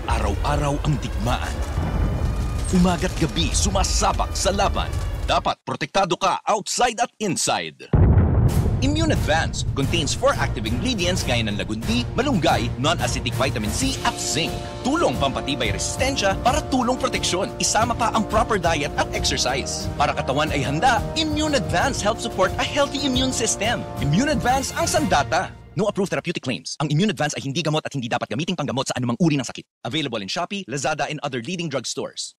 Araw-araw ang digmaan. Umaga't gabi sumasabak sa laban. Dapat protektado ka outside at inside. Immune Advance contains 4 active ingredients gaya ng lagundi, malunggay, non-acidic vitamin C at zinc. Tulong pampatibay resistensya para tulong proteksyon. Isama pa ang proper diet at exercise. Para katawan ay handa, Immune Advance helps support a healthy immune system. Immune Advance ang sandata. No approved therapeutic claims. Ang Immune Advance ay hindi gamot at hindi dapat gamiting panggamot sa anumang uri ng sakit. Available in Shopee, Lazada, and other leading drugstores.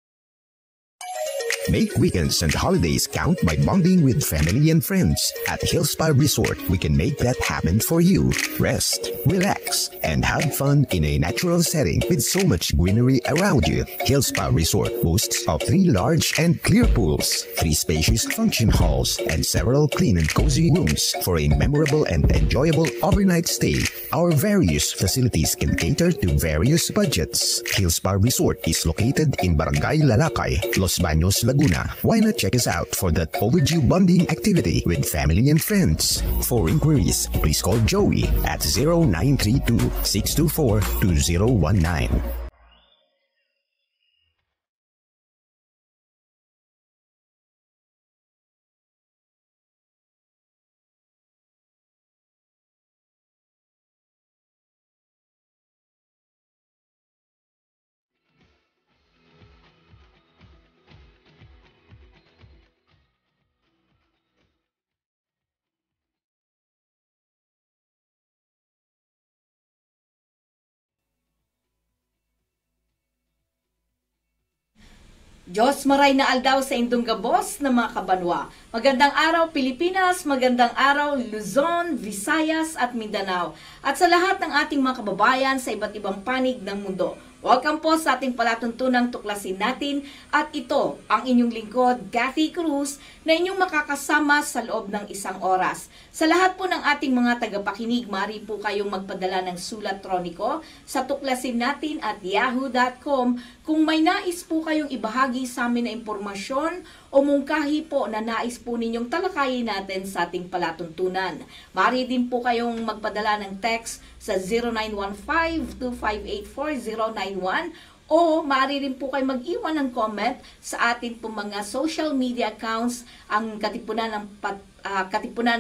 Make weekends and holidays count by bonding with family and friends. At Hillspa Resort, we can make that happen for you. Rest, relax, and have fun in a natural setting with so much greenery around you. Hillspa Resort boasts of 3 large and clear pools, 3 spacious function halls, and several clean and cozy rooms for a memorable and enjoyable overnight stay. Our various facilities can cater to various budgets. Hillspa Resort is located in Barangay Lalakay, Los Baños, Laguna. Why not check us out for that overdue bonding activity with family and friends? For inquiries, please call Joey at 0932-624-2019. Diyos maray na aldaw sa indong gabos na mga kabanwa. Magandang araw Pilipinas, magandang araw Luzon, Visayas at Mindanao. At sa lahat ng ating mga kababayan sa iba't ibang panig ng mundo. Welcome po sa ating palatuntunang tuklasin natin at ito ang inyong lingkod, Kathy Cruz, na inyong makakasama sa loob ng 1 oras. Sa lahat po ng ating mga tagapakinig, maaari po kayong magpadala ng sulat troniko sa tuklasin natin at yahoo.com kung may nais po kayong ibahagi sa amin na impormasyon o mungkahi po na nais po ninyong talakayin natin sa ating palatuntunan. Maaari din po kayong magpadala ng text sa 0915-258-4091 o maaari rin po kayo mag-iwan ng comment sa atin po mga social media accounts, ang Katipunan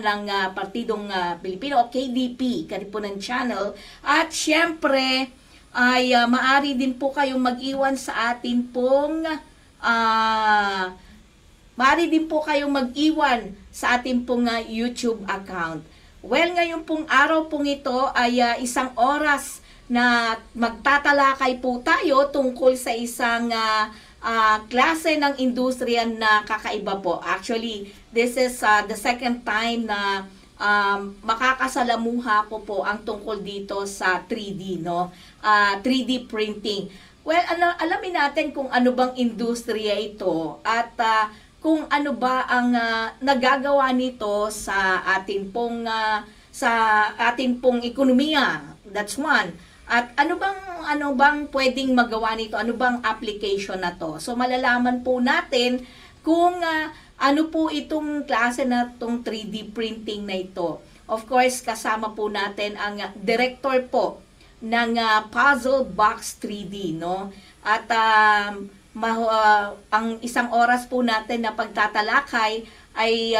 ng Partidong Pilipino o KDP, Katipunan Channel. At syempre ay maaari din po kayong mag-iwan sa atin pong maaari din po kayong mag-iwan sa ating pong YouTube account. Well, ngayon pong araw pong ito ay 1 oras na magtatalakay po tayo tungkol sa isang klase ng industriya na kakaiba po. Actually, this is the second time na makakasalamuha ko po ang tungkol dito sa 3D, no? 3D printing. Well, alamin natin kung ano bang industriya ito at kung ano ba ang nagagawa nito sa atin pong ekonomiya. That's one. At ano bang pwedeng magawa nito? Ano bang application na to? So malalaman po natin kung ano po itong klase na itong 3D printing na ito. Of course, kasama po natin ang director po ng Puzzle Box 3D, no? At ang 1 oras po natin na pagtatalakay ay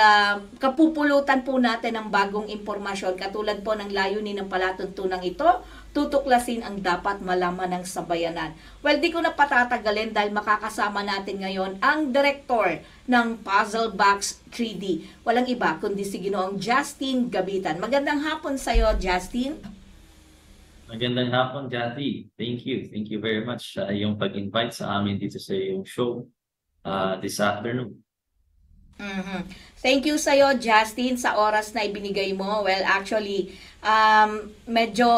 kapupulutan po natin ng bagong impormasyon. Katulad po ng layunin ng palatuntunang ito, tutuklasin ang dapat malaman ng sabayanan. Well, di ko na patatagalin dahil makakasama natin ngayon ang director ng Puzzle Box 3D. Walang iba kundi si Ginoong Justin Gabitan. Magandang hapon sa iyo, Justin. Magandang hapon, Jati. Thank you. Thank you very much sa iyong pag-invite sa amin dito sa iyong show this afternoon. Thank you sa iyo, Justin, sa oras na ibinigay mo. Well, actually, medyo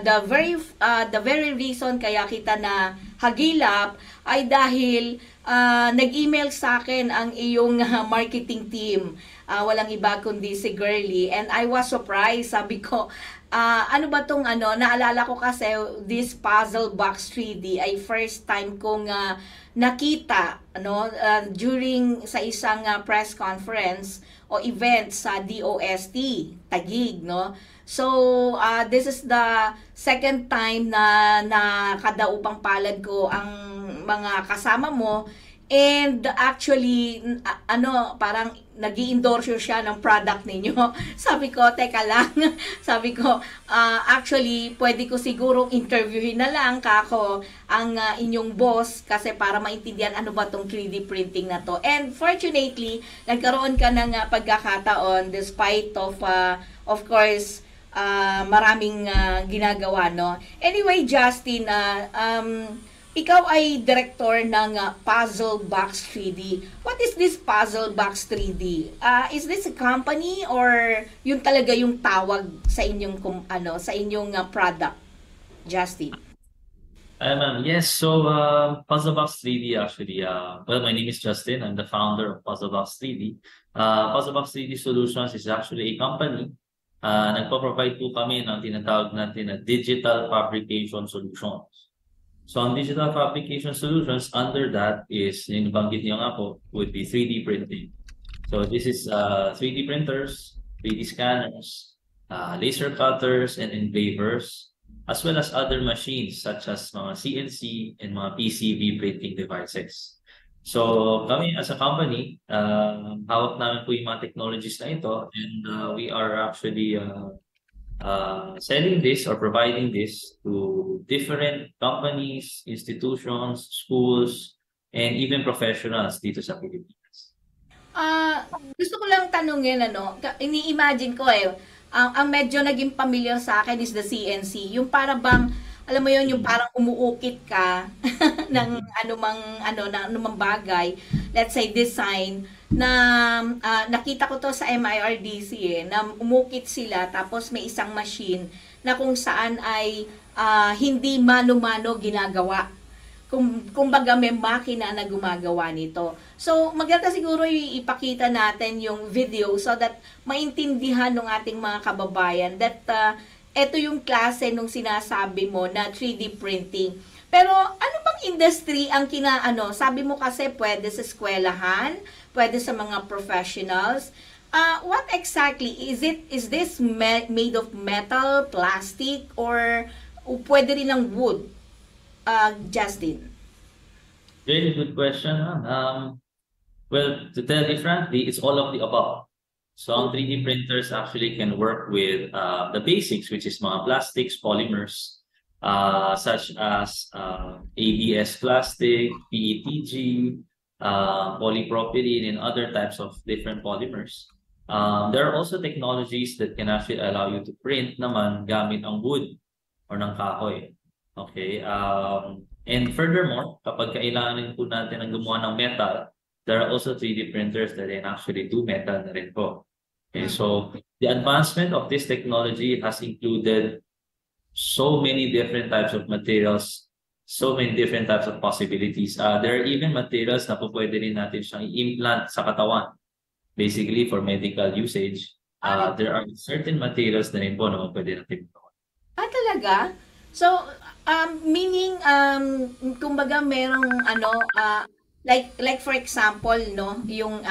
the very reason kaya kita na hagilap ay dahil nag-email sa akin ang iyong marketing team. walang iba kundi si Girly. And I was surprised. Sabi ko, ano ba tong ano, naalala ko kasi this puzzle box 3D ay first time kong nakita during sa isang press conference o event sa DOST, Taguig, no? So, this is the second time na nakadaupang palad ko ang mga kasama mo. And actually, parang nag-i-endorse siya ng product ninyo. Sabi ko, teka lang. Sabi ko, actually, pwede ko siguro interviewin na lang kako ang inyong boss kasi para maintindihan ano ba tong 3D printing na to. And fortunately, nagkaroon ka ng pagkakataon despite of course, maraming ginagawa, no? Anyway, Justin, ikaw ay director ng Puzzle Box 3D. What is this Puzzle Box 3D? Is this a company or yun talaga yung tawag sa inyong product, Justin? Yes, so Puzzle Box 3D actually, well, my name is Justin. I'm the founder of Puzzle Box 3D. Puzzle Box 3D Solutions is actually a company. Nagpo-provide po kami ng tinatawag natin na digital fabrication solutions. So, ang digital fabrication solutions, under that is, yung nabanggit niyo nga po, would be 3D printing. So, this is 3D printers, 3D scanners, laser cutters, and engravers, as well as other machines such as mga CNC and mga PCB printing devices. So, kami as a company, hawak namin po yung mga technologies na ito, and we are actually selling this or providing this to different companies, institutions, schools, and even professionals dito sa Pilipinas. Gusto ko lang tanungin, ini-imagine ko ang medyo naging familiar sa akin is the CNC. Yung para bang, alam mo yun, yung parang umuukit ka ng anumang bagay, let's say design, na nakita ko to sa MIRDC na umukit sila tapos may isang machine na kung saan ay hindi mano-mano ginagawa. Kumbaga may makina na gumagawa nito. So maganda siguro ipakita natin yung video so that maintindihan ng ating mga kababayan that ito yung klase nung sinasabi mo na 3D printing. Pero ano bang industry ang sabi mo kasi pwede sa eskwelahan, pwede sa mga professionals. What exactly is it? Is this made of metal, plastic, or pwede rin ng wood? Justin. Very good question. Well, to tell you frankly, it's all of the above. So, ang 3D printers actually can work with the basics, which is mga plastics, polymers, such as ABS plastic, PETG, polypropylene, and other types of different polymers. There are also technologies that can actually allow you to print naman gamit ang wood or ng kahoy. Okay. And furthermore, kapag kailangan po natin ang gumawa ng metal, there are also 3D printers that can actually do metal na rin po. Okay, so the advancement of this technology has included so many different types of materials, so many different types of possibilities. There are even materials na po pwede rin natin siyang i-implant sa katawan, basically for medical usage. There are certain materials na rin po na pwede natin gawin. Talaga? So, meaning, kumbaga merong like for example, no, yung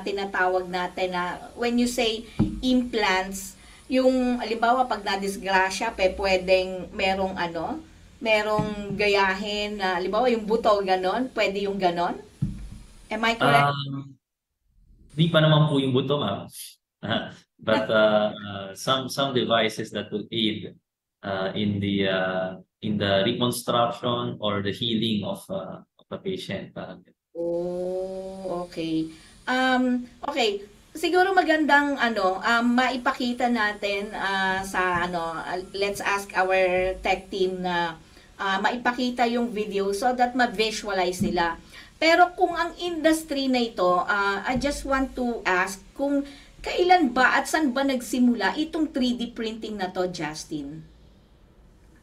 tinatawag natin na when you say implants, yung halimbawa pag na-disgrasya, pwedeng merong gayahin na halimbawa yung buto ganon, pwede yung ganon? Am I correct? Di pa naman po yung buto, ma'am. But some devices that will aid in the reconstruction or the healing of a patient. Oh, okay. Okay. Siguro magandang maipakita natin sa let's ask our tech team na maipakita yung video so that ma-visualize nila. Pero kung ang industry na ito, I just want to ask kung kailan ba at saan ba nagsimula itong 3D printing na to, Justin?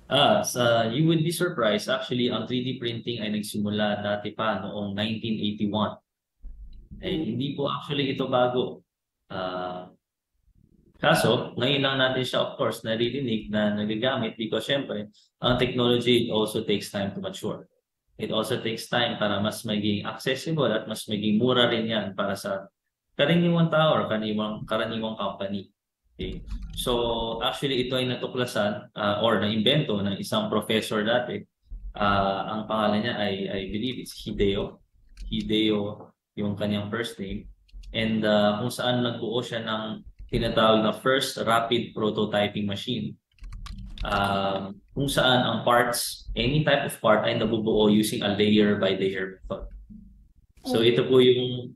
You would be surprised. Actually, ang 3D printing ay nagsimula dati pa noong 1981. Hindi po actually ito bago. Kaso, ngayon lang natin siya, of course, naririnig na nagagamit because syempre, ang technology also takes time to mature. It also takes time para mas maging accessible at mas maging mura rin yan para sa karaniwang tao or karaniwang company. Okay? So, actually, ito ay natuklasan or na-invento ng isang professor dati. Ang pangalan niya I believe it's Hideo. Hideo yung kanyang first name. And kung saan nagbuo siya ng tinatawag na first rapid prototyping machine. Kung saan ang parts, any type of part ay nabubuo using a layer by layer method. So ito po yung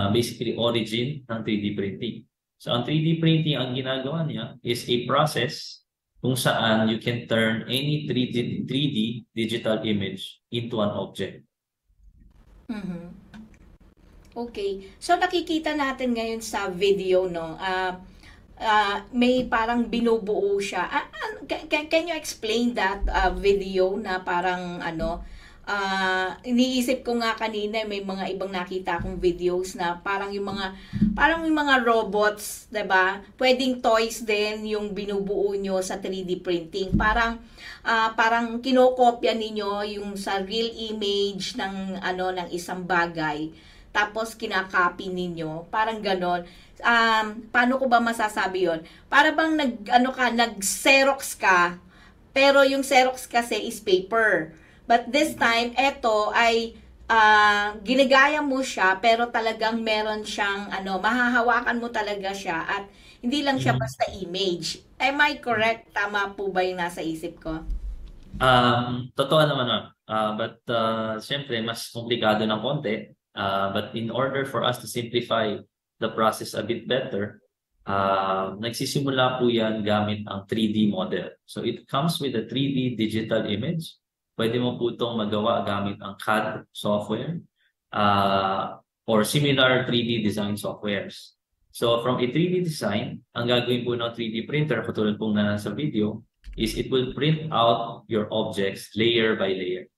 basically origin ng 3D printing. So ang 3D printing, ang ginagawa niya is a process kung saan you can turn any 3D digital image into an object. Mhm. Okay. So nakikita natin ngayon sa video, no, may parang binubuo siya. Can you explain that video na parang iniisip ko nga kanina may mga ibang nakita akong videos na parang yung mga robots, 'di ba? Pwedeng toys din yung binubuo nyo sa 3D printing. Parang kinokopya ninyo yung sa real image ng ng isang bagay. Tapos kinakopy ninyo, parang ganon. Paano ko ba masasabi yon? Para bang nag-Xerox ka, pero yung Xerox kasi is paper. But this time, eto ay ginagaya mo siya, pero talagang meron siyang, mahahawakan mo talaga siya at hindi lang siya basta image. Am I correct? Tama po ba yung nasa isip ko? Totoo naman. But siyempre, mas komplikado ng konti. But in order for us to simplify the process a bit better, nagsisimula po yan gamit ang 3D model. So it comes with a 3D digital image. Pwede mo po itong magawa gamit ang CAD software or similar 3D design softwares. So from a 3D design, ang gagawin po ng 3D printer, katulad pong na nasa video, is it will print out your objects layer by layer.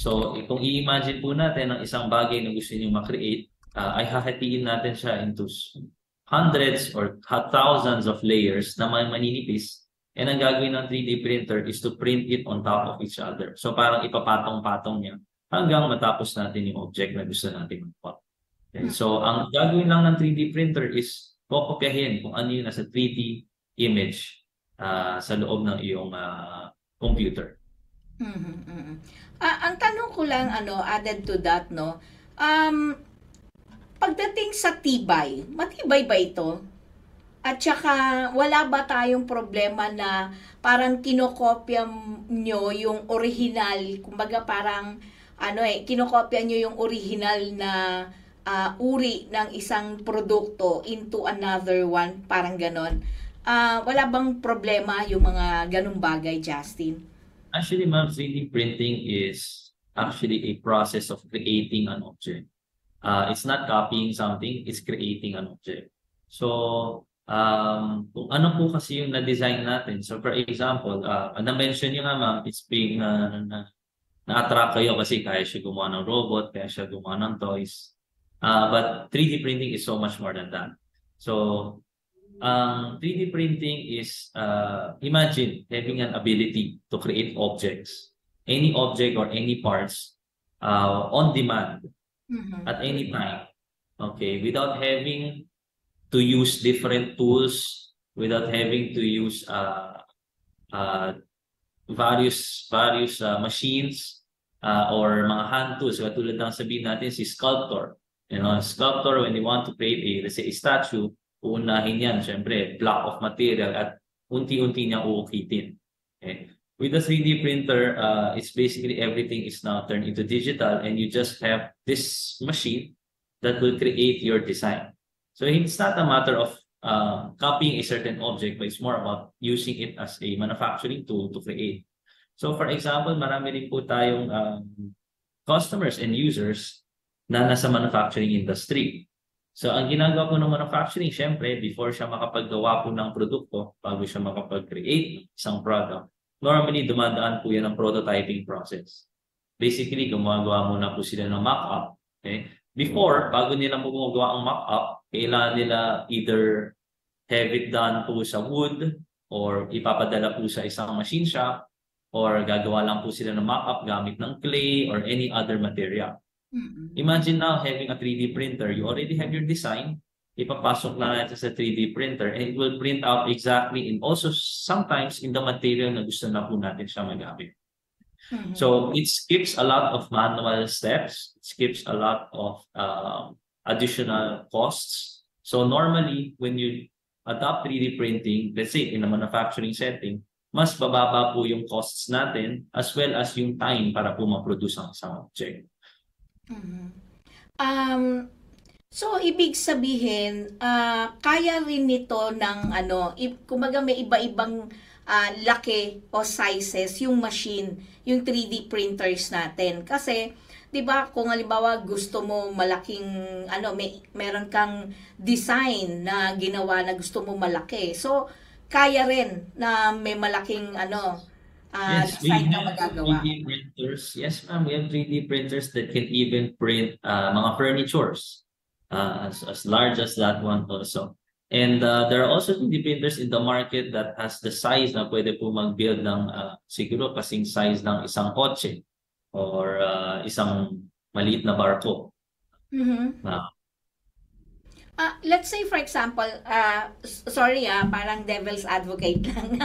So, kung i-imagine po natin ang isang bagay na gusto niyo ma-create, ay hahatiin natin siya into hundreds or thousands of layers na maninipis. And ang gagawin ng 3D printer is to print it on top of each other. So, parang ipapatong-patong niya hanggang matapos natin yung object na gusto natin mag-plot. Okay? So, ang gagawin lang ng 3D printer is kokopyahin kung ano yung nasa 3D image sa loob ng iyong computer. Ang tanong ko lang, added to that, no, pagdating sa tibay, matibay ba ito? At saka, wala ba tayong problema na parang kinokopya nyo yung original, kumbaga parang, kinokopya nyo yung original na uri ng isang produkto into another one, parang ganon. Wala bang problema yung mga ganong bagay, Justin? Actually, ma'am, 3D printing is actually a process of creating an object. It's not copying something, it's creating an object. So, kung ano po kasi yung na-design natin. So, for example, na-mention nyo nga, ma'am, it's being na-attract kayo kasi kaya siya gumawa ng robot, kaya siya gumawa ng toys. But 3D printing is so much more than that. So, 3D printing is, imagine having an ability to create objects, any object or any parts on demand at any time, okay, without having to use different tools, without having to use various machines or mga hand tools. Katulad ng sabihin natin si sculptor. Sculptor, when you want to create let's say a statue, uunahin yan, syempre, block of material at unti-unti niya uukitin. Okay? With the 3D printer, it's basically everything is now turned into digital and you just have this machine that will create your design. So it's not a matter of copying a certain object, but it's more about using it as a manufacturing tool to create. So for example, marami rin po tayong customers and users na nasa manufacturing industry. So, ang ginagawa po ng manufacturing, syempre, before siya makapaggawa po ng produkto, bago siya makapag-create isang product, normally, dumadaan po yan ang prototyping process. Basically, gumagawa muna po sila ng mock-up. Okay? Before, bago nila mo gumagawa ang mock-up, kailangan nila either have it done po sa wood or ipapadala po sa isang machine shop or gagawa lang po sila ng mock-up gamit ng clay or any other material. Imagine now having a 3D printer. You already have your design. Ipapasok na natin sa 3D printer and it will print out exactly and also sometimes in the material na gusto na po natin siya magamit. So it skips a lot of manual steps. It skips a lot of additional costs. So normally when you adopt 3D printing, let's say in a manufacturing setting, mas bababa po yung costs natin as well as yung time para po ma-produce ang isang object. So, ibig sabihin, kaya rin nito ng kumbaga may iba-ibang laki o sizes yung machine, yung 3D printers natin. Kasi, 'di ba, kung halimbawa gusto mo malaking meron kang design na ginawa na gusto mo malaki. So, kaya rin na may malaking Yes, we design na have magagawa. 3D printers. Yes, ma'am, we have 3D printers that can even print mga furnitures. As large as that one also. And there are also 3D printers in the market that has the size na pwede po mag-build ng siguro kasing size ng isang kotse or isang maliit na barko. Let's say for example, sorry parang devil's advocate lang.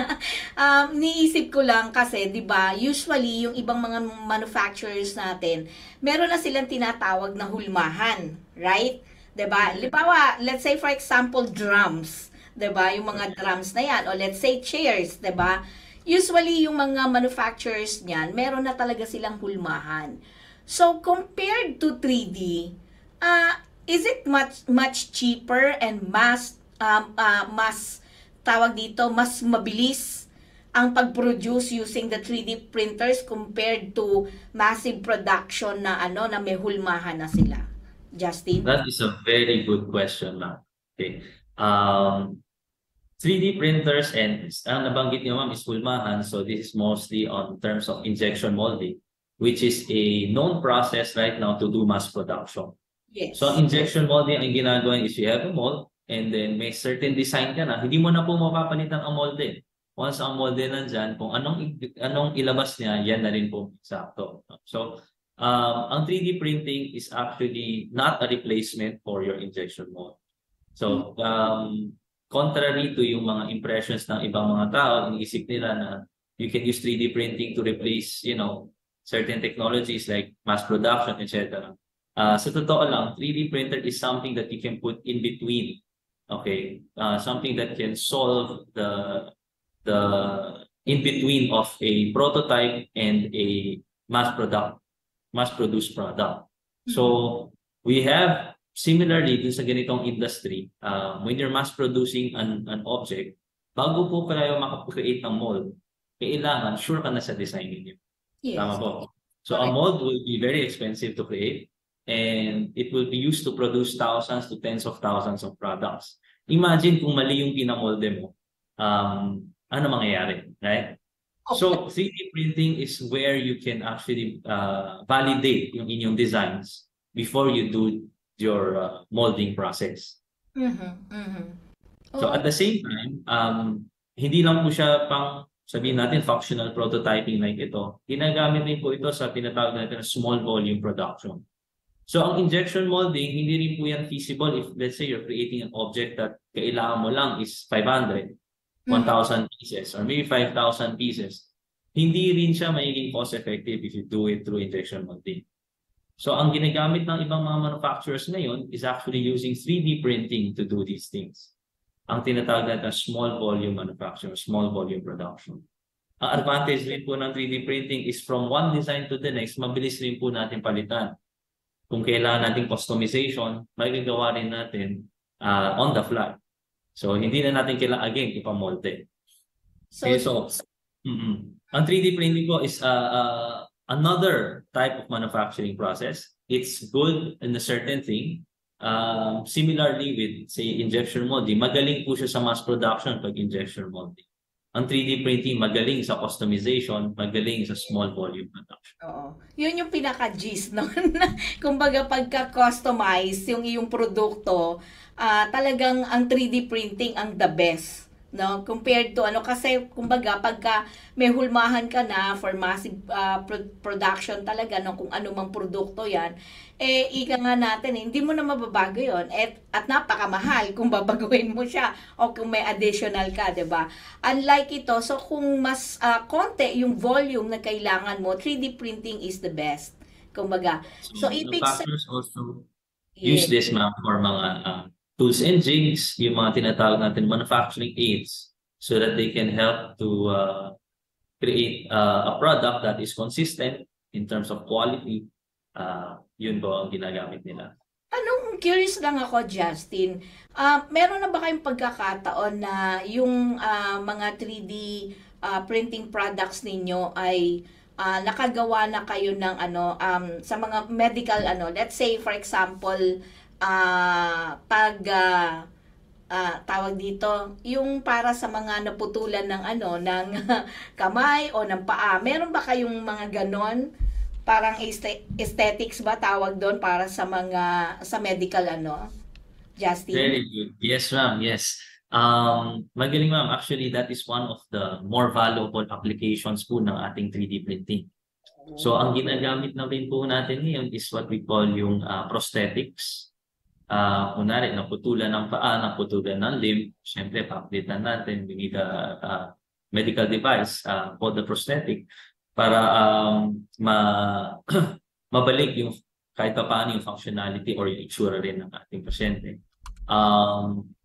Niisip ko lang kasi 'di ba, usually yung ibang mga manufacturers natin, meron na silang tinatawag na hulmahan, right? 'Di ba? Halimbawa, let's say for example drums, 'di ba? Yung mga drums na 'yan, o let's say chairs, 'di ba? Usually yung mga manufacturers niyan, meron na talaga silang hulmahan. So compared to 3D, is it much cheaper and mas mabilis ang pag-produce using the 3D printers compared to massive production na na may hulmahan na sila? Justin? That is a very good question, ma'am. Okay. 3D printers and ang nabanggit niyo, ma'am, is hulmahan. So this is mostly on terms of injection molding, which is a known process right now to do mass production. Yes. So injection molding, ang ginagawa is you have a mold and then may certain design ka na, hindi mo na po mapapalitan ang molde. Once ang molde nandyan, kung anong ilabas niya, yan na rin po sakto. So ang 3D printing is actually not a replacement for your injection mold. So contrary to yung mga impressions ng ibang mga tao, iniisip nila na you can use 3D printing to replace, certain technologies like mass production, etc. Sa totoo lang, 3D printer is something that you can put in between. Okay, something that can solve the in between of a prototype and a mass-produced product. So we have similarly dun sa ganitong industry, when you're mass-producing an object, bago po kayo makapag-create ng mold, kailangan sure ka na sa design niyo. Yes. Tama po. So a mold will be very expensive to create. And it will be used to produce thousands to tens of thousands of products. Imagine kung mali yung pinamolde mo, ano mangyayari, right? So 3D printing is where you can actually validate yung inyong designs before you do your molding process. So at the same time, hindi lang po siya pang sabihin natin functional prototyping like ito. Ginagamit din po ito sa tinatawag natin na small volume production. So ang injection molding, hindi rin po yan feasible if let's say you're creating an object that kailangan mo lang is 500, 1,000 pieces, or maybe 5,000 pieces. Hindi rin siya magiging cost effective if you do it through injection molding. So ang ginagamit ng ibang mga manufacturers ngayon is actually using 3D printing to do these things. Ang tinatawag natin small volume manufacturing, small volume production. Ang advantage rin po ng 3D printing is from one design to the next, mabilis rin po natin palitan. Kung kailangan natin customization, magagawa rin natin on the fly. So, hindi na natin kailangan again ipamolde. So, ang 3D printing po is another type of manufacturing process. It's good in a certain thing. Similarly with, say, injection molding, magaling po siya sa mass production pag injection molding. ang 3D printing magaling sa customization, magaling sa small volume production. Oo. Yun yung pinaka-gist no? Kumbaga pagka-customize yung iyong produkto, talagang ang 3D printing ang the best. No, compared to kasi kumbaga pagka may hulmahan ka na for massive production talaga no, kung ano mang produkto yan, ika nga natin hindi mo na mababago yon at napakamahal kung babaguhin mo siya o kung may additional ka, 'di ba? Unlike ito, so kung mas konti yung volume na kailangan mo, 3D printing is the best. Kumbaga, so manufacturers also use this ma'am for mga tools and jigs, yung mga tinatawag natin manufacturing aids, so that they can help to create a product that is consistent in terms of quality. Yun po ang ginagamit nila. Curious lang ako, Justin. Meron na ba kayong pagkakataon na yung mga 3D printing products ninyo ay nakagawa na kayo ng sa mga medical let's say for example, tawag dito, yung para sa mga naputulan ng ng kamay o ng paa. Meron ba kayong mga ganon? Parang aesthetics ba tawag doon para sa mga sa medical Justin? Very good. Yes, ma'am. Yes. Magaling ma'am. Actually, that is one of the more valuable applications po ng ating 3D printing. So, ang ginagamit na rin po natin ngayon is what we call yung prosthetics. Kunwari, naputulan ng paa, naputulan ng limb, syempre, pa-update natin. We need a medical device called the prosthetic para mabalik yung kahit pa paano yung functionality or yung itsura rin ng ating pasyente.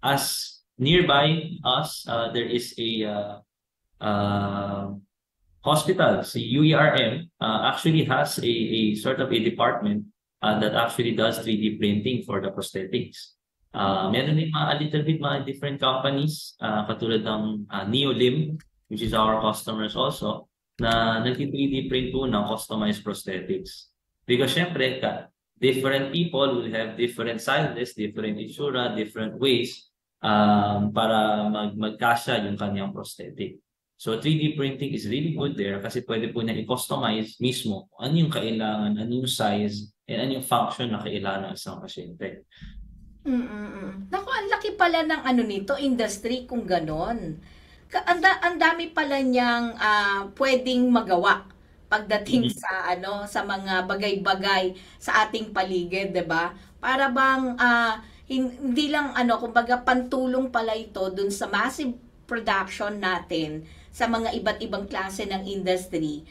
As nearby us, there is a hospital, si UERM, actually has a sort of a department that actually does 3D printing for the prosthetics. Meron din a little bit mga different companies, katulad ng Neolim, which is our customers also, na nag-3D print po ng customized prosthetics. Because syempre, different people will have different sizes, different itsura, different ways para magkasya yung kanyang prosthetic. So 3D printing is really good there kasi pwede po na i-customize mismo ano yung kailangan, ano yung size, and ano yung function na kailangan ng isang pasyente. Naku, ang laki pala ng nito, industry kung ganon. Ang dami pala niyang pwedeng magawa pagdating sa sa mga bagay-bagay sa ating paligid, 'di ba? Para bang hindi lang kumbaga pantulong pala ito dun sa massive production natin sa mga iba't ibang klase ng industry.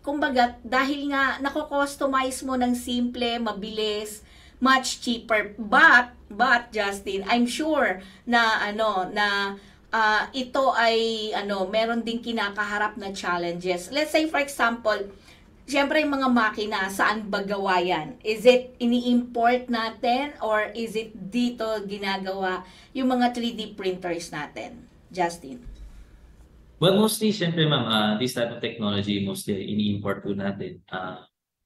Kumbaga, dahil nga nako-customize mo ng simple, mabilis, much cheaper. But Justin, I'm sure na ito ay meron ding kinakaharap na challenges. Let's say for example, siyempre yung mga makina, saan ba gawa yan? Is it ini-import natin or is it dito ginagawa yung mga 3D printers natin? Justin? Well, mostly, syempre ma'am, this type of technology, mostly ini-import po natin.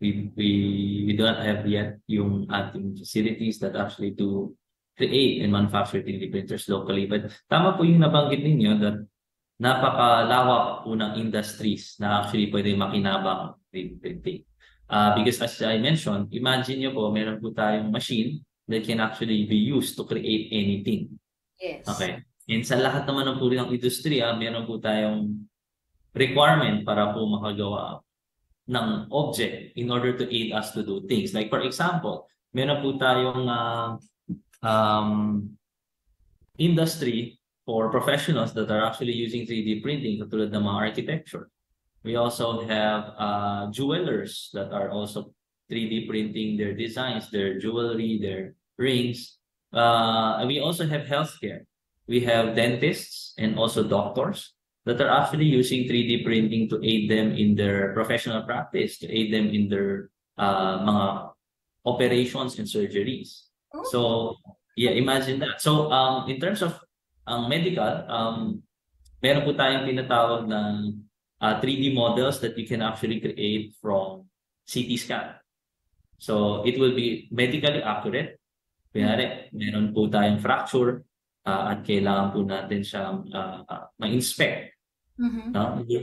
We do not have yet yung ating facilities that actually to create and manufacture 3D printers locally. But tama po yung nabanggit ninyo that napakalawak po ng industries na actually pwede makinabang 3D printing. Because as I mentioned, imagine nyo po, meron po tayong machine that can actually be used to create anything. Yes. Okay. And sa lahat naman ng puri ng industriya, meron po tayong requirement para po makagawa ng object in order to aid us to do things. Like for example, meron po tayong industry for professionals that are actually using 3D printing katulad ng mga architecture. We also have jewelers that are also 3D printing their designs, their jewelry, their rings. And we also have healthcare. We have dentists and also doctors that are actually using 3D printing to aid them in their professional practice, to aid them in their mga operations and surgeries. Oh. So, yeah, imagine that. So, in terms of medical, meron po tayong tinatawag na 3D models that you can actually create from CT scan. So, it will be medically accurate. Kaya meron po tayong fracture, at kailangan po natin siyang ma-inspect Mhm.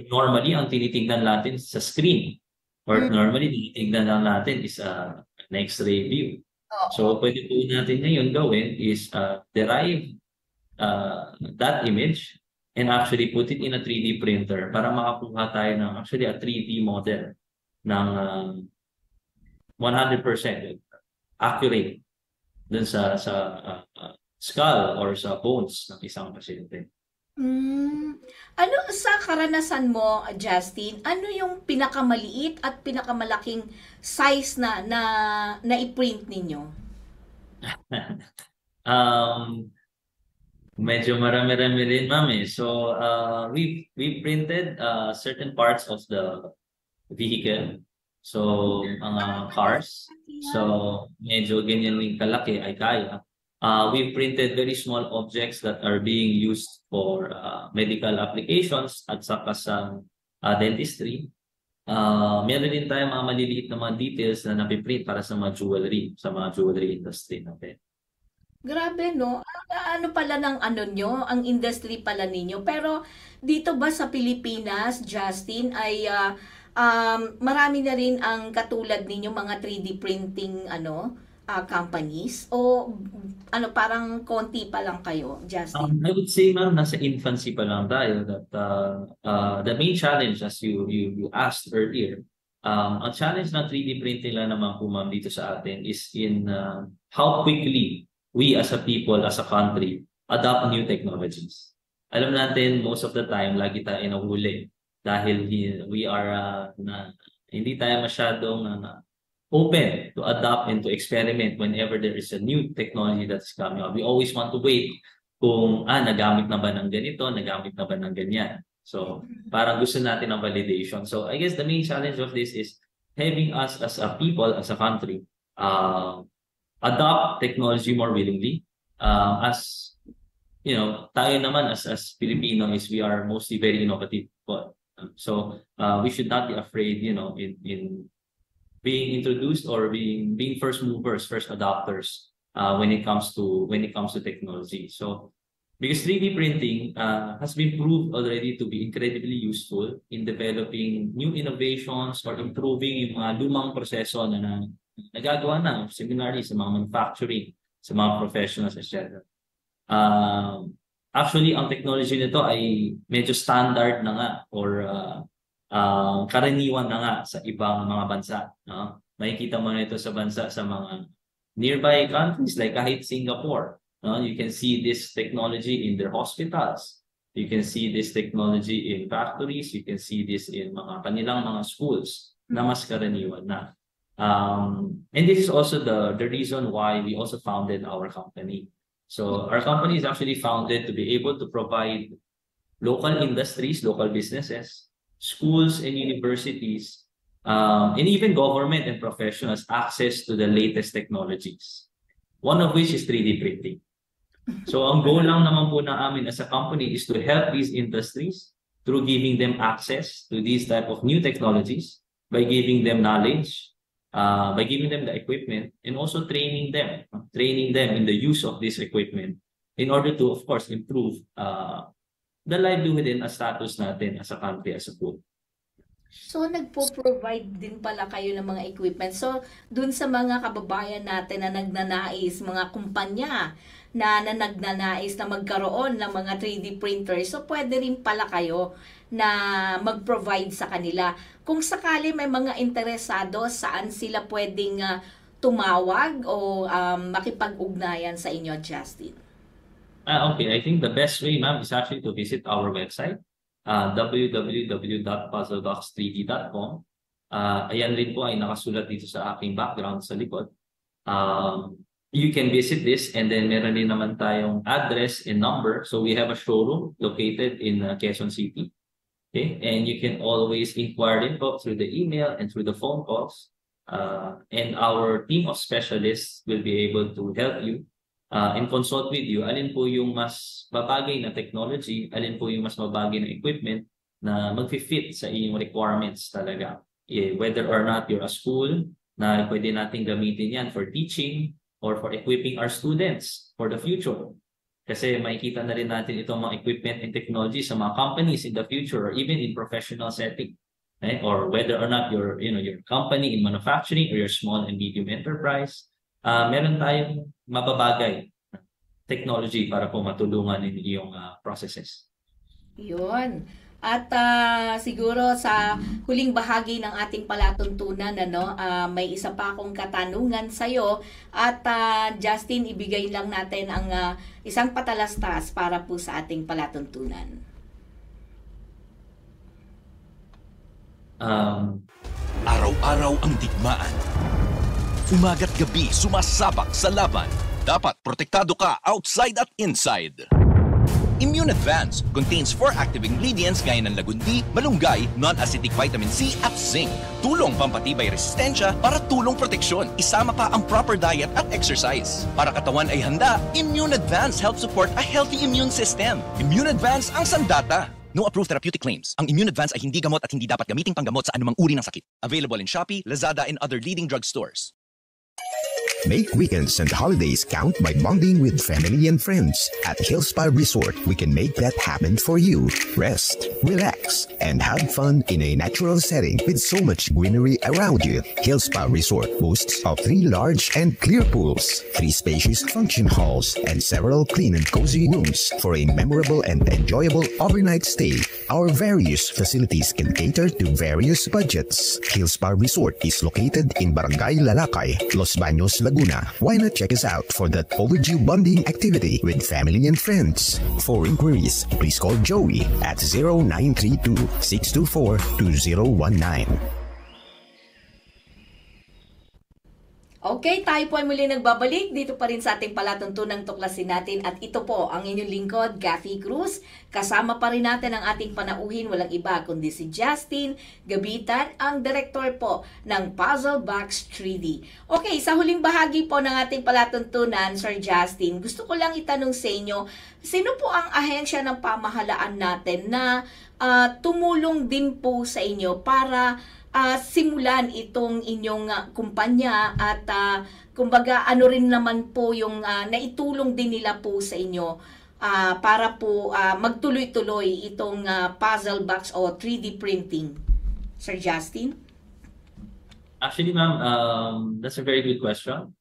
Normally, ang tinitingnan natin sa screen or normally tinitingnan lang natin is an X-ray view. Oo. So, pwede po natin ngayon gawin is derive that image and actually put it in a 3D printer para makakuha tayo ng actually a 3D model ng 100% accurate dun sa skull or sa bones ng isang pasyente. Ano sa karanasan mo, Justin, ano yung pinakamaliit at pinakamalaking size na i-print ninyo? Medyo marami-rami rin, ma'am eh. So, we printed certain parts of the vehicle. So, mga cars. So, medyo ganyan rin kalaki ay kaya. We printed very small objects that are being used for medical applications at saka sa dentistry. Meron din tayo mga maliliit na mga details na napiprint para sa mga jewelry industry natin. Grabe, no? Ano pala ng ano nyo, ang industry pala ninyo. Pero dito ba sa Pilipinas, Justin, ay marami na rin ang katulad ninyo mga 3D printing companies? O ano parang konti pa lang kayo, Justin? I would say, ma'am, nasa infancy pa lang tayo. That the main challenge, as you asked earlier, ang challenge ng 3D printing lang naman po, ma'am, dito sa atin is in how quickly we as a people, as a country, adopt new technologies. Alam natin, most of the time, lagi tayo nahuli dahil we are hindi tayo masyadong open to adopt and to experiment whenever there is a new technology that's coming up. We always want to wait kung nagamit na ba ng ganito, nagamit na ba ng ganyan. So, parang gusto natin ng validation. So, I guess the main challenge of this is having us as a people, as a country, adopt technology more willingly. As you know, tayo naman as Filipinos, we are mostly very innovative. So we should not be afraid, you know, in being introduced or being first movers, first adopters when it comes to technology. So because 3D printing has been proved already to be incredibly useful in developing new innovations or improving yung mga lumang proseso na nagagawa na, similarly sa mga manufacturing, sa mga professionals, etc. Actually, ang technology nito ay medyo standard na nga or karaniwan na nga sa ibang mga bansa. No? Makikita mo na ito sa bansa sa mga nearby countries like kahit Singapore. No? You can see this technology in their hospitals. You can see this technology in factories. You can see this in mga kanilang mga schools na mas karaniwan na. And this is also the reason why we also founded our company. So our company is actually founded to be able to provide local industries, local businesses, schools and universities, and even government and professionals access to the latest technologies. One of which is 3D printing. So ang goal lang naman po na amin as a company is to help these industries through giving them access to these type of new technologies by giving them knowledge, by giving them the equipment and also training them in the use of this equipment in order to, of course, improve the livelihood and status natin as a country, as a whole. So, nagpo-provide din pala kayo ng mga equipment. So, dun sa mga kababayan natin na nagnanais, mga kumpanya na nagnanais na magkaroon ng mga 3D printers, so pwede rin pala kayo na mag-provide sa kanila. Kung sakali may mga interesado, saan sila pwedeng tumawag o makipag-ugnayan sa inyo, Justin? Okay, I think the best way, ma'am, is actually to visit our website, www.puzzlebox3d.com. Ayan rin po ay nakasulat dito sa aking background sa likod. You can visit this and then meron din naman tayong address and number. So we have a showroom located in Quezon City. Okay, and you can always inquire info through the email and through the phone calls. And our team of specialists will be able to help you and consult with you. Alin po yung mas babagay na technology, alin po yung mas babagay na equipment na mag-fit sa inyong requirements talaga. Whether or not you're a school na pwede natin gamitin yan for teaching or for equipping our students for the future. Kasi makikita na rin natin itong mga equipment and technology sa mga companies in the future or even in professional setting. Or whether or not your company in manufacturing or your small and medium enterprise, meron tayong mababagay technology para po matulungan in iyong processes. Yun. At siguro sa huling bahagi ng ating palatuntunan, may isa pa akong katanungan sa'yo. At Justin, ibigay lang natin ang isang patalastas para po sa ating palatuntunan. Araw-araw ang digmaan. Umaga't gabi sumasabak sa laban. Dapat protektado ka outside at inside. Immune Advance contains 4 active ingredients gaya ng lagundi, malunggay, non-acidic vitamin C at zinc. Tulong pampatibay resistensya para tulong proteksyon. Isama pa ang proper diet at exercise. Para katawan ay handa, Immune Advance helps support a healthy immune system. Immune Advance ang sandata. No approved therapeutic claims. Ang Immune Advance ay hindi gamot at hindi dapat gamiting panggamot sa anumang uri ng sakit. Available in Shopee, Lazada, and other leading drugstores. Make weekends and holidays count by bonding with family and friends. At Hillspa Resort, we can make that happen for you. Rest, relax, and have fun in a natural setting with so much greenery around you. Hillspa Resort boasts of 3 large and clear pools, 3 spacious function halls, and several clean and cozy rooms for a memorable and enjoyable overnight stay. Our various facilities can cater to various budgets. Hillspa Resort is located in Barangay Lalakay, Los Baños, Laguna. Why not check us out for that overdue bonding activity with family and friends? For inquiries, please call Joey at 0932-624-2019. Okay, tayo po ay muli nagbabalik dito pa rin sa ating palatuntunang tuklasin natin at ito po ang inyong lingkod, Kathy Cruz. Kasama pa rin natin ang ating panauhin, walang iba kundi si Justin Gabitan, ang director po ng Puzzle Box 3D. Okay, sa huling bahagi po ng ating palatuntunan, Sir Justin, gusto ko lang itanong sa inyo, sino po ang ahensya ng pamahalaan natin na tumulong din po sa inyo para simulan itong inyong kumpanya at kumbaga ano rin naman po yung naitulong din nila po sa inyo para po magtuloy-tuloy itong puzzle box o 3D printing, Sir Justin? Actually, ma'am, that's a very good question.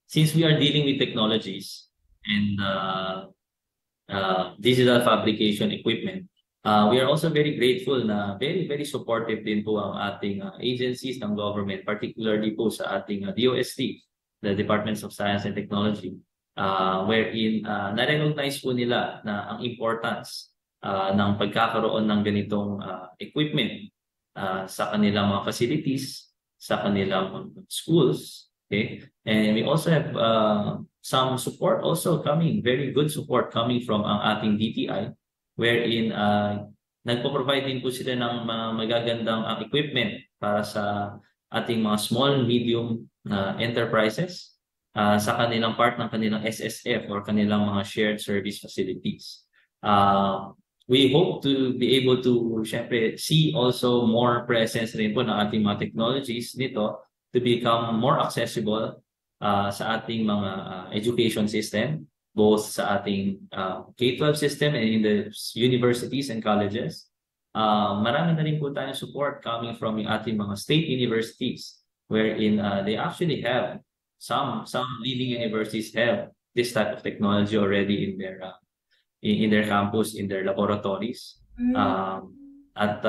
Since we are dealing with technologies and digital fabrication equipment, we are also very grateful na very, very supportive din po ang ating agencies ng government, particularly po sa ating DOST, the Departments of Science and Technology, wherein na-recognize po nila na ang importance ng pagkakaroon ng ganitong equipment sa kanilang mga facilities, sa kanilang schools. Okay? And we also have some support also coming, very good support coming from ang ating DTI, wherein nagpo-provide din po sila ng mga magagandang equipment para sa ating mga small, medium enterprises sa kanilang part ng kanilang SSF or kanilang mga shared service facilities. We hope to be able to, syempre, see also more presence rin po ng ating mga technologies nito to become more accessible sa ating mga education system, both sa ating K-12 system and in the universities and colleges. Marami na rin po tayong support coming from yung ating mga state universities, wherein they actually have, some leading universities have this type of technology already in their campus, in their laboratories. At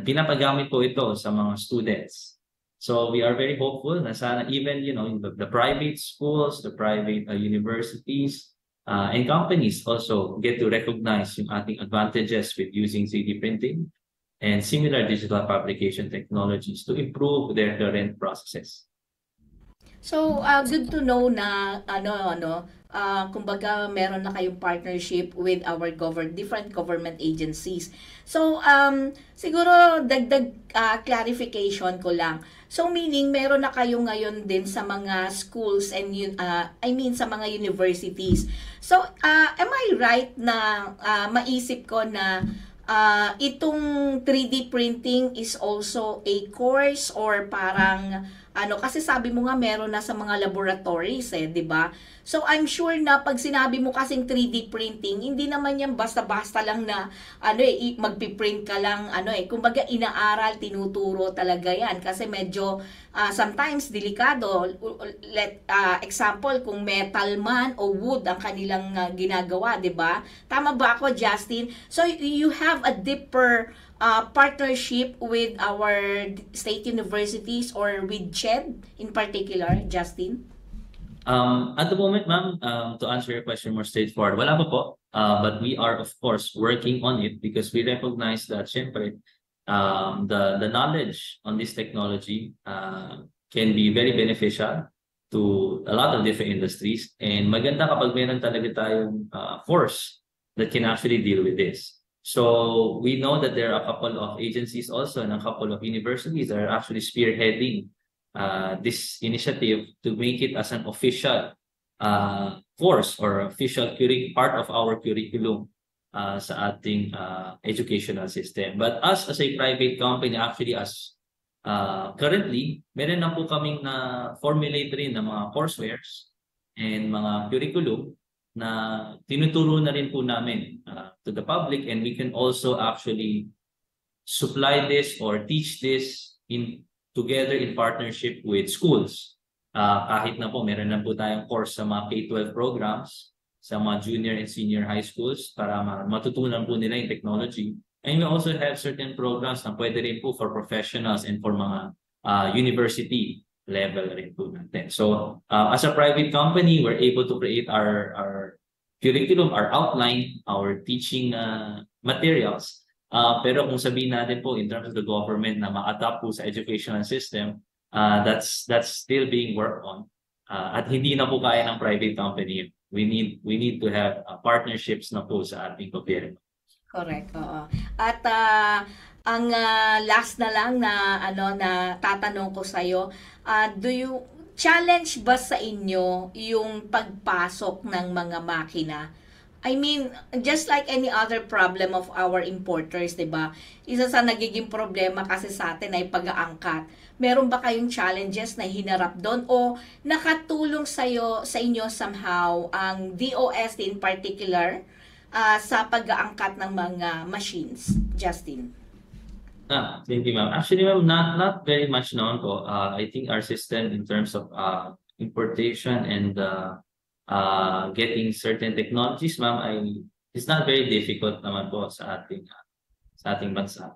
pinapagamit po ito sa mga students. So we are very hopeful na sana even, the private schools, the private universities, and companies also get to recognize yung ating advantages with using 3D printing and similar digital fabrication technologies to improve their rent processes. So, good to know na kumbaga meron na kayong partnership with our different government agencies. So, siguro dagdag clarification ko lang. So, meaning meron na kayo ngayon din sa mga schools and sa mga universities. So, am I right na maisip ko na itong 3D printing is also a course or parang Kasi sabi mo nga meron na sa mga laboratories di ba? So I'm sure na pag sinabi mo kasing 3D printing, hindi naman yan basta-basta lang na magpiprint ka lang kumbaga inaaral, tinuturo talaga yan kasi medyo sometimes delikado. Example, kung metal man o wood ang kanilang ginagawa, 'di ba? Tama ba ako, Justin? So you have a deeper partnership with our state universities or with CHED in particular, Justin? At the moment, ma'am, to answer your question more straightforward, wala pa po. But we are, of course, working on it because we recognize that, syempre, the knowledge on this technology can be very beneficial to a lot of different industries. And maganda kapag meron talaga tayong force that can actually deal with this. So we know that there are a couple of agencies also and a couple of universities that are actually spearheading this initiative to make it as an official course or official part of our curriculum sa ating educational system. But us as a private company, actually currently, meron na po kaming na formulate rin ng mga coursewares and mga curriculum na tinuturo na rin po namin to the public, and we can also actually supply this or teach this together in partnership with schools. Kahit na po meron na po tayong course sa mga K-12 programs, sa mga junior and senior high schools para matutunan po nila yung technology. And we also have certain programs na pwede rin po for professionals and for mga university level rin po natin. So as a private company, we're able to create our curriculum, our outline, our teaching materials. Pero kung sabihin natin po in terms of the government na ma-adapt po sa educational system, that's still being worked on. At hindi na po kaya ng private company. We need to have partnerships na po sa ating gobyerno. Correct. Oo. At ang last na lang na tatanong ko sa iyo, do you challenge ba sa inyo yung pagpasok ng mga makina? I mean, just like any other problem of our importers, 'di ba? Isa sa nagiging problema kasi sa atin ay pag-aangkat. Meron ba kayong challenges na hinarap doon o nakatulong sa inyo somehow ang DOST in particular sa pag-aangkat ng mga machines, Justin? Thank you, ma'am. Actually, ma'am, not very much known po. I think our system in terms of importation and getting certain technologies, ma'am, it's not very difficult naman po sa ating bansa.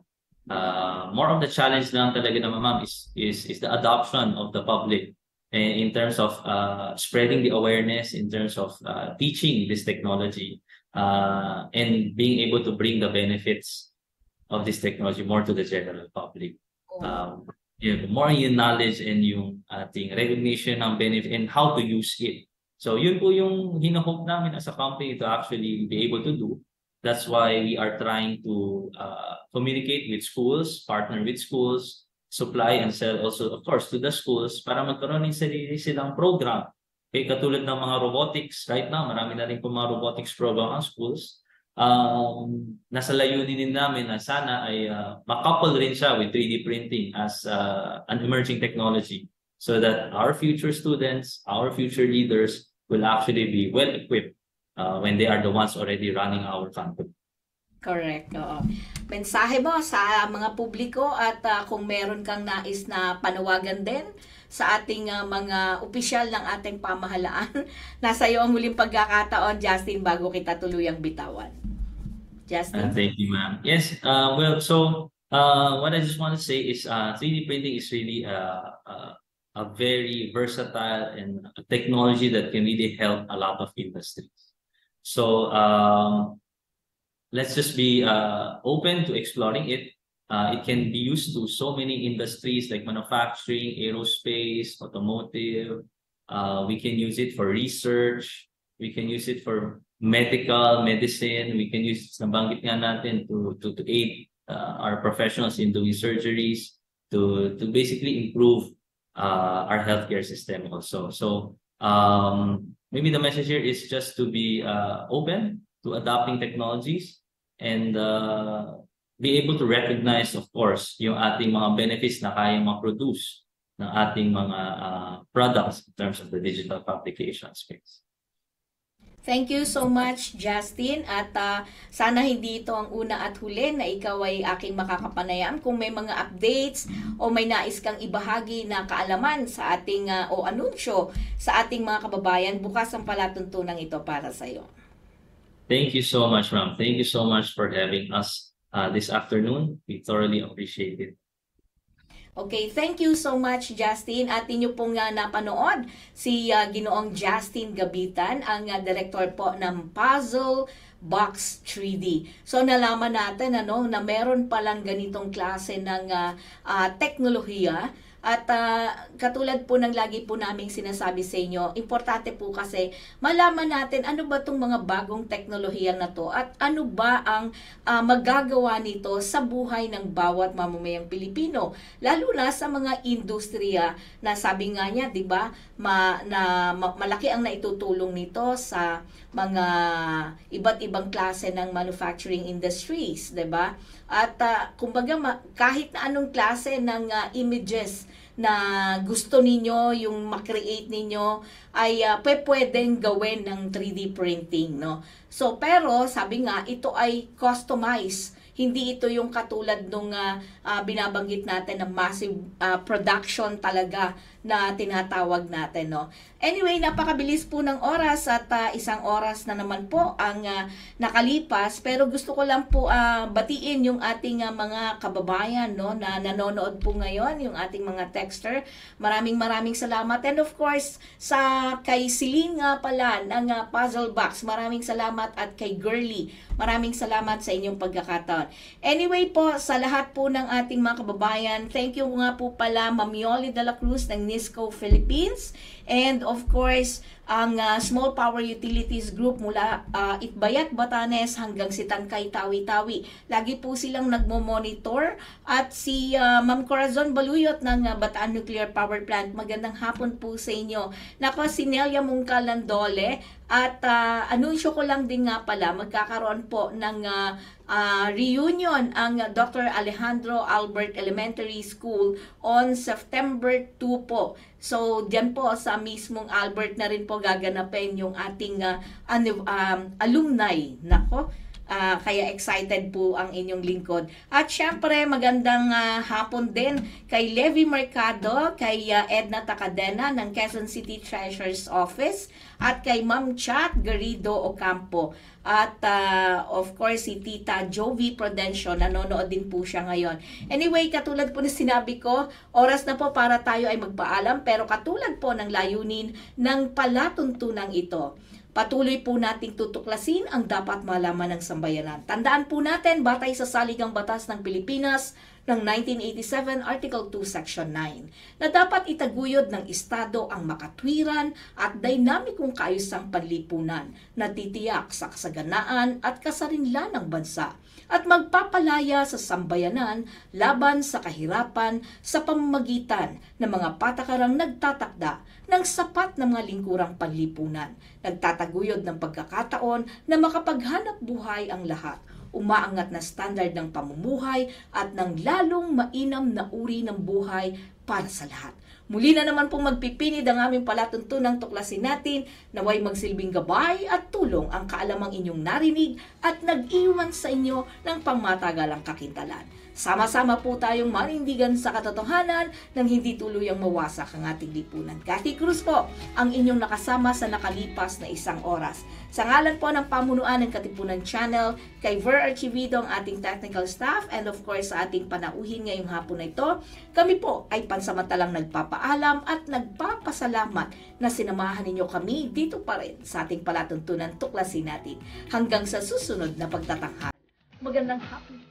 More of the challenge lang talaga naman, ma'am, is the adoption of the public in terms of spreading the awareness, in terms of teaching this technology, and being able to bring the benefits of this technology more to the general public. More yung knowledge and yung ating recognition ng benefit and how to use it. So yun po yung hinahope namin as a company to actually be able to do. That's why we are trying to communicate with schools, partner with schools, supply and sell also, of course, to the schools para magkaroon ng sarili silang program. Okay, katulad ng mga robotics, right now, marami na rin po mga robotics program ang schools. Nasa layunin din namin na sana ay makouple rin siya with 3D printing as an emerging technology so that our future students, our future leaders will actually be well equipped when they are the ones already running our company. Correct. Oo. Mensahe mo sa mga publiko at kung meron kang nais na panawagan din sa ating mga opisyal ng ating pamahalaan, nasa iyo ang huling pagkakataon, Justin, bago kita tuluyang bitawan. Justin? Thank you, ma'am. Yes, what I just want to say is 3D printing is really a very versatile and a technology that can really help a lot of industries. So let's just be open to exploring it. It can be used to so many industries like manufacturing, aerospace, automotive. We can use it for research. We can use it for medicine. We can use it, nabanggit nga natin, to aid our professionals in doing surgeries, to basically improve our healthcare system also. So maybe the message here is just to be open to adopting technologies and be able to recognize, of course, yung ating mga benefits na kayang ma-produce ng ating mga products in terms of the digital publication space. Thank you so much, Justin. At sana hindi ito ang una at huli na ikaw ay aking makakapanayam. Kung may mga updates o may nais kang ibahagi na kaalaman sa ating o anunsyo sa ating mga kababayan, bukas ang palatuntunan ito para sa iyo. Thank you so much, ma'am. Thank you so much for having us this afternoon. We thoroughly appreciate it. Okay, thank you so much, Justin. At inyo pong napanood si Ginoong Justin Gabitan, ang director po ng Puzzle Box 3D. So nalaman natin na meron palang ganitong klase ng teknolohiya. At katulad po ng lagi po naming sinasabi sa inyo, importante po kasi malaman natin ano ba itong mga bagong teknolohiya na to at ano ba ang magagawa nito sa buhay ng bawat mamamayang Pilipino. Lalo na sa mga industriya na sabi nga niya, di ba, malaki ang naitutulong nito sa mga iba't ibang klase ng manufacturing industries, di ba? At kumbaga kahit na anong klase ng images na gusto ninyo, yung makreate ninyo, ay pwedeng gawin ng 3D printing, no? So, pero sabi nga, ito ay customized. Hindi ito yung katulad nung binabanggit natin na massive production talaga na tinatawag natin, no? Anyway, napakabilis po ng oras at 1 oras na naman po ang nakalipas. Pero gusto ko lang po batiin yung ating mga kababayan, no, na nanonood po ngayon, yung ating mga texter. Maraming salamat. And of course, kay Celine nga pala ng Puzzle Box, maraming salamat. At kay Girly, maraming salamat sa inyong pagkakataon. Anyway po, sa lahat po ng ating mga kababayan, thank you nga po pala Ma'am Yoli de la Cruz ng NISCO Philippines. And of course, ang Small Power Utilities Group mula Itbayat, Batanes hanggang Sitangkay, Tawi-Tawi. Lagi po silang nagmo-monitor. At si Ma'am Corazon Baluyot ng Bataan Nuclear Power Plant, magandang hapon po sa inyo. Nako, si Nelia Mungkalandole. At anunsyo ko lang din nga pala, magkakaroon po ng reunion ang Dr. Alejandro Albert Elementary School on September 2 po. So, diyan po sa mismong Albert na rin po gaganapin yung ating alumni. Nako, kaya excited po ang inyong lingkod. At syempre, magandang hapon din kay Levi Mercado, kay Edna Takadena ng Quezon City Treasurer's Office, at kay Ma'am Chat Garrido Ocampo. At of course, si Tita Jovi Prudencio, nanonood din po siya ngayon. Anyway, katulad po na sinabi ko, oras na po para tayo ay magpaalam, pero katulad po ng layunin ng palatuntunang ito, patuloy po nating tutuklasin ang dapat malaman ng sambayanan. Tandaan po natin, batay sa Saligang Batas ng Pilipinas ng 1987, Article 2, Section 9, na dapat itaguyod ng Estado ang makatwiran at dinamikong kaayusang panlipunan na titiyak sa kasaganaan at kasarinlan ng bansa at magpapalaya sa sambayanan laban sa kahirapan sa pamamagitan ng mga patakarang nagtatakda ng sapat na mga lingkurang panlipunan, nagtataguyod ng pagkakataon na makapaghanap buhay ang lahat, umaangat na standard ng pamumuhay at ng lalong mainam na uri ng buhay para sa lahat. Muli na naman pong magpipinid ang aming palatuntunang tuklasin natin, naway magsilbing gabay at tulong ang kaalamang inyong narinig at nag-iwan sa inyo ng pangmatagalang kakintalan. Sama-sama po tayong manindigan sa katotohanan nang hindi tuluyang mawasak ang ating lipunan. Cathy Cruz po, ang inyong nakasama sa nakalipas na 1 oras. Sa ngalan po ng pamunuan ng Katipunan Channel, kay Ver Archivido ang ating technical staff, and of course sa ating panauhin ngayong hapon na ito, kami po ay pansamantalang nagpapaalam at nagpapasalamat na sinamahan ninyo kami dito pa rin sa ating palatuntunan tuklasin natin. Hanggang sa susunod na pagtatanghal. Magandang hapon.